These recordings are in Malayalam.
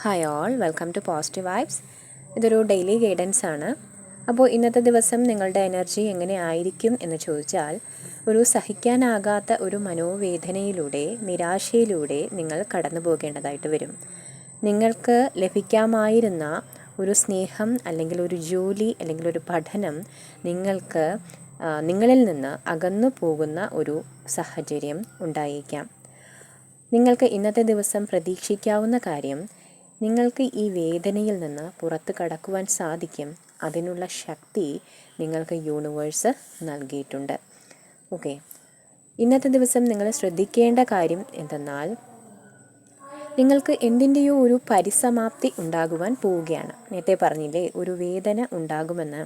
Hi all, welcome to positive vibes. ഇതൊരു ഡെയിലി ഗൈഡൻസ് ആണ്. അപ്പോൾ ഇന്നത്തെ ദിവസം നിങ്ങളുടെ എനർജി എങ്ങനെ ആയിരിക്കും എന്ന് ചോദിച്ചാൽ, ഒരു സഹിക്കാനാകാത്ത ഒരു മനോവേദനയിലൂടെ, നിരാശയിലൂടെ നിങ്ങൾ കടന്നു പോകേണ്ടതായിട്ട് വരും. നിങ്ങൾക്ക് ലഭിക്കാമായിരുന്ന ഒരു സ്നേഹം അല്ലെങ്കിൽ ഒരു ജോലി അല്ലെങ്കിൽ ഒരു പഠനം നിങ്ങളിൽ നിന്ന് അകന്നു പോകുന്ന ഒരു സാഹചര്യം ഉണ്ടായേക്കാം. നിങ്ങൾക്ക് ഇന്നത്തെ ദിവസം പ്രതീക്ഷിക്കാവുന്ന കാര്യം, നിങ്ങൾക്ക് ഈ വേദനയിൽ നിന്ന് പുറത്ത് കടക്കുവാൻ സാധിക്കും. അതിനുള്ള ശക്തി നിങ്ങൾക്ക് യൂണിവേഴ്സ് നൽകിയിട്ടുണ്ട്. ഓക്കെ, ഇന്നത്തെ ദിവസം നിങ്ങൾ ശ്രദ്ധിക്കേണ്ട കാര്യം എന്തെന്നാൽ, നിങ്ങൾക്ക് എന്തിൻ്റെയോ ഒരു പരിസമാപ്തി ഉണ്ടാകുവാൻ പോവുകയാണ്. നേരത്തെ പറഞ്ഞില്ലേ, ഒരു വേദന ഉണ്ടാകുമെന്ന്.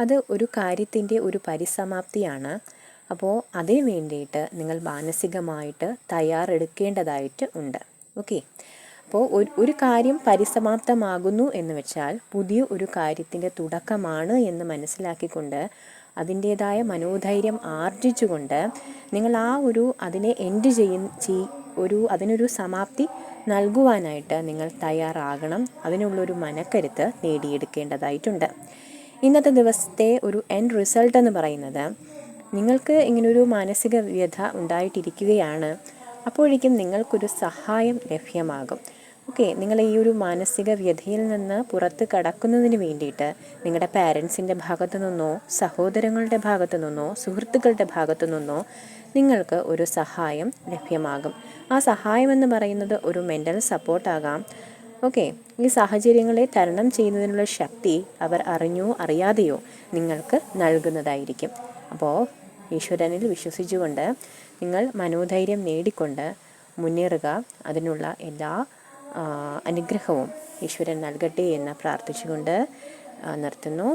അത് ഒരു കാര്യത്തിൻ്റെ ഒരു പരിസമാപ്തിയാണ്. അപ്പോൾ അതിന് വേണ്ടിയിട്ട് നിങ്ങൾ മാനസികമായിട്ട് തയ്യാറെടുക്കേണ്ടതായിട്ട് ഉണ്ട്. ഓക്കെ, അപ്പോൾ ഒരു കാര്യം പരിസമാപ്തമാകുന്നു എന്ന് വെച്ചാൽ പുതിയ ഒരു കാര്യത്തിൻ്റെ തുടക്കമാണ് എന്ന് മനസ്സിലാക്കിക്കൊണ്ട് അതിൻ്റേതായ മനോധൈര്യം ആർജിച്ചുകൊണ്ട് നിങ്ങൾ അതിനെ അതിനൊരു സമാപ്തി നൽകുവാനായിട്ട് നിങ്ങൾ തയ്യാറാകണം. അതിനുള്ളൊരു മനക്കരുത്ത് നേടിയെടുക്കേണ്ടതായിട്ടുണ്ട്. ഇന്നത്തെ ദിവസത്തെ ഒരു എൻഡ് റിസൾട്ട് എന്ന് പറയുന്നത്, നിങ്ങൾക്ക് ഇങ്ങനൊരു മാനസിക വ്യഥ ഉണ്ടായിട്ടിരിക്കുകയാണ്. അപ്പോഴേക്കും നിങ്ങൾക്കൊരു സഹായം ലഭ്യമാകും. ഓക്കെ, നിങ്ങൾ ഈ ഒരു മാനസിക വ്യഥയിൽ നിന്ന് പുറത്ത് കടക്കുന്നതിന് വേണ്ടിയിട്ട് നിങ്ങളുടെ പാരൻസിൻ്റെ ഭാഗത്തു നിന്നോ, സഹോദരങ്ങളുടെ ഭാഗത്തു നിന്നോ, സുഹൃത്തുക്കളുടെ ഭാഗത്തു നിന്നോ നിങ്ങൾക്ക് ഒരു സഹായം ലഭ്യമാകും. ആ സഹായം എന്ന് പറയുന്നത് ഒരു മെൻ്റൽ സപ്പോർട്ടാകാം. ഓക്കെ, ഈ സാഹചര്യങ്ങളെ തരണം ചെയ്യുന്നതിനുള്ള ശക്തി അവർ അറിഞ്ഞോ അറിയാതെയോ നിങ്ങൾക്ക് നൽകുന്നതായിരിക്കും. അപ്പോൾ ഈശ്വരനിൽ വിശ്വസിച്ചുകൊണ്ട് നിങ്ങൾ മനോധൈര്യം നേടിക്കൊണ്ട് മുന്നേറുക. അതിനുള്ള എല്ലാ അനുഗ്രഹവും ഈശ്വരൻ നൽകട്ടെ എന്ന് പ്രാർത്ഥിച്ചുകൊണ്ട് നിർത്തുന്നു.